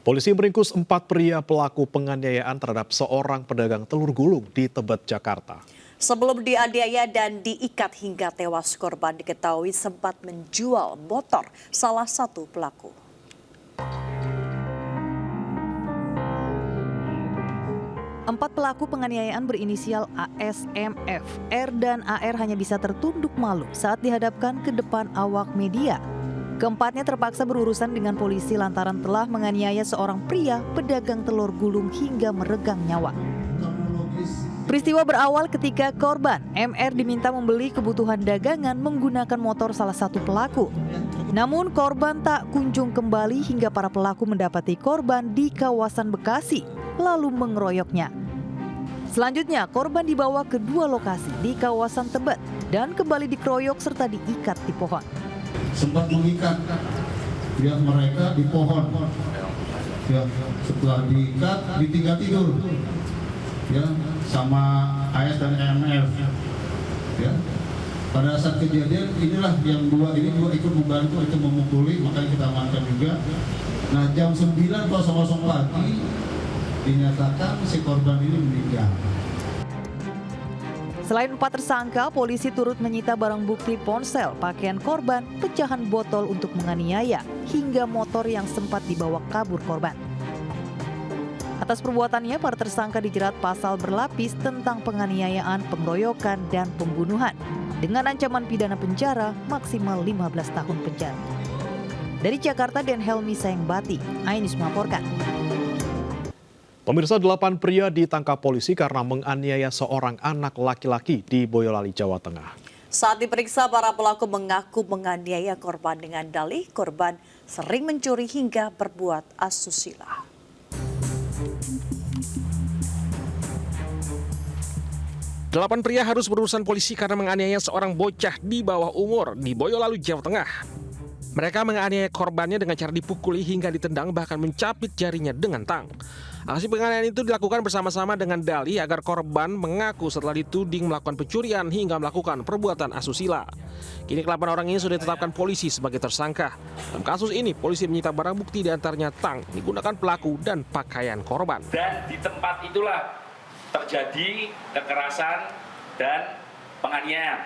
Polisi meringkus 4 pria pelaku penganiayaan terhadap seorang pedagang telur gulung di Tebet, Jakarta. Sebelum dianiaya dan diikat hingga tewas, korban diketahui sempat menjual motor salah satu pelaku. Empat pelaku penganiayaan berinisial AS, MF, R, dan AR hanya bisa tertunduk malu saat dihadapkan ke depan awak media. Keempatnya terpaksa berurusan dengan polisi lantaran telah menganiaya seorang pria pedagang telur gulung hingga meregang nyawa. Peristiwa berawal ketika korban MR diminta membeli kebutuhan dagangan menggunakan motor salah satu pelaku. Namun korban tak kunjung kembali hingga para pelaku mendapati korban di kawasan Bekasi lalu mengeroyoknya. Selanjutnya korban dibawa ke dua lokasi di kawasan Tebet dan kembali dikeroyok serta diikat di pohon. Sempat mengikat ya mereka di pohon ya, setelah diikat ditinggal tidur ya sama AS dan MF ya. Pada saat kejadian inilah yang dua ikut membantu, ikut memukuli, makanya kita amankan juga. Nah jam 9.00 pagi dinyatakan si korban ini meninggal. Selain 4 tersangka, polisi turut menyita barang bukti ponsel, pakaian korban, pecahan botol untuk menganiaya, hingga motor yang sempat dibawa kabur korban. Atas perbuatannya, para tersangka dijerat pasal berlapis tentang penganiayaan, pengeroyokan, dan pembunuhan dengan ancaman pidana penjara maksimal 15 tahun penjara. Dari Jakarta, Den Helmi Sayengbati, iNews melaporkan. Pemirsa, 8 pria ditangkap polisi karena menganiaya seorang anak laki-laki di Boyolali, Jawa Tengah. Saat diperiksa, para pelaku mengaku menganiaya korban dengan dalih korban sering mencuri hingga berbuat asusila. Delapan pria harus berurusan polisi karena menganiaya seorang bocah di bawah umur di Boyolali, Jawa Tengah. Mereka menganiaya korbannya dengan cara dipukuli hingga ditendang, bahkan mencapit jarinya dengan tang. Aksi penganiayaan itu dilakukan bersama-sama dengan dalih agar korban mengaku setelah dituding melakukan pencurian hingga melakukan perbuatan asusila. Kini ke-8 orang ini sudah ditetapkan polisi sebagai tersangka. Dalam kasus ini, polisi menyita barang bukti diantaranya tang digunakan pelaku dan pakaian korban. Dan di tempat itulah terjadi kekerasan dan penganiayaan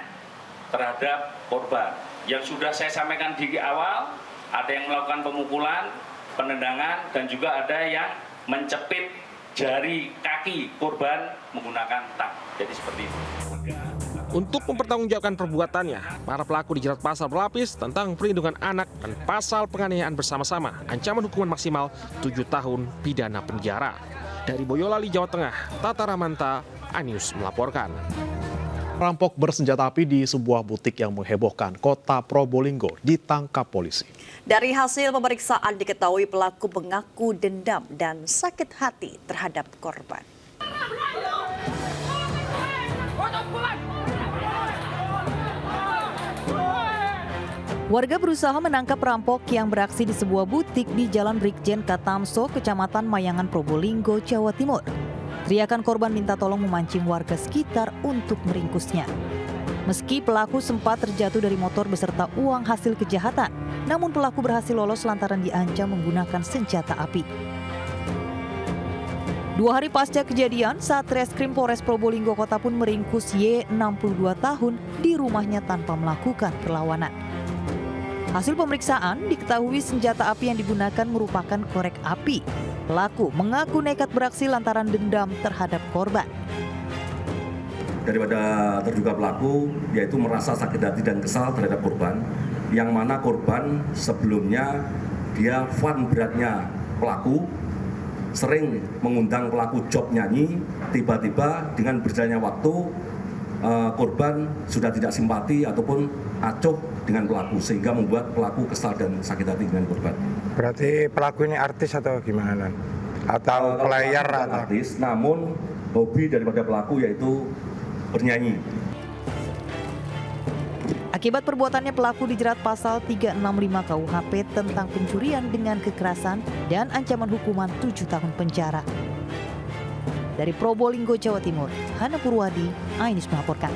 terhadap korban. Yang sudah saya sampaikan di awal, ada yang melakukan pemukulan, penendangan, dan juga ada yang mencepit jari kaki korban menggunakan tang. Jadi seperti itu. Untuk mempertanggungjawabkan perbuatannya, para pelaku dijerat pasal berlapis tentang perlindungan anak dan pasal penganiayaan bersama-sama. Ancaman hukuman maksimal 7 tahun pidana penjara. Dari Boyolali, Jawa Tengah, Tata Ramanta, iNews melaporkan. Perampok bersenjata api di sebuah butik yang menghebohkan Kota Probolinggo ditangkap polisi. Dari hasil pemeriksaan diketahui pelaku mengaku dendam dan sakit hati terhadap korban. Warga berusaha menangkap perampok yang beraksi di sebuah butik di Jalan Brigjen Katamso, Kecamatan Mayangan, Probolinggo, Jawa Timur. Teriakan korban minta tolong memancing warga sekitar untuk meringkusnya. Meski pelaku sempat terjatuh dari motor beserta uang hasil kejahatan, namun pelaku berhasil lolos lantaran diancam menggunakan senjata api. 2 hari pasca kejadian, Satreskrim Polres Probolinggo Kota pun meringkus Y, 62 tahun, di rumahnya tanpa melakukan perlawanan. Hasil pemeriksaan diketahui senjata api yang digunakan merupakan korek api. Pelaku mengaku nekat beraksi lantaran dendam terhadap korban. Daripada terduga pelaku, yaitu merasa sakit hati dan kesal terhadap korban, yang mana korban sebelumnya dia fun beratnya pelaku, sering mengundang pelaku job nyanyi, tiba-tiba dengan berjalannya waktu, korban sudah tidak simpati ataupun acuh dengan pelaku sehingga membuat pelaku kesal dan sakit hati dengan korban. Berarti pelaku ini artis atau gimana? Atau player atau artis, namun hobi daripada pelaku yaitu bernyanyi. Akibat perbuatannya pelaku dijerat pasal 365 KUHP tentang pencurian dengan kekerasan dan ancaman hukuman 7 tahun penjara. Dari Probolinggo, Jawa Timur, Hana Purwadi, iNews melaporkan.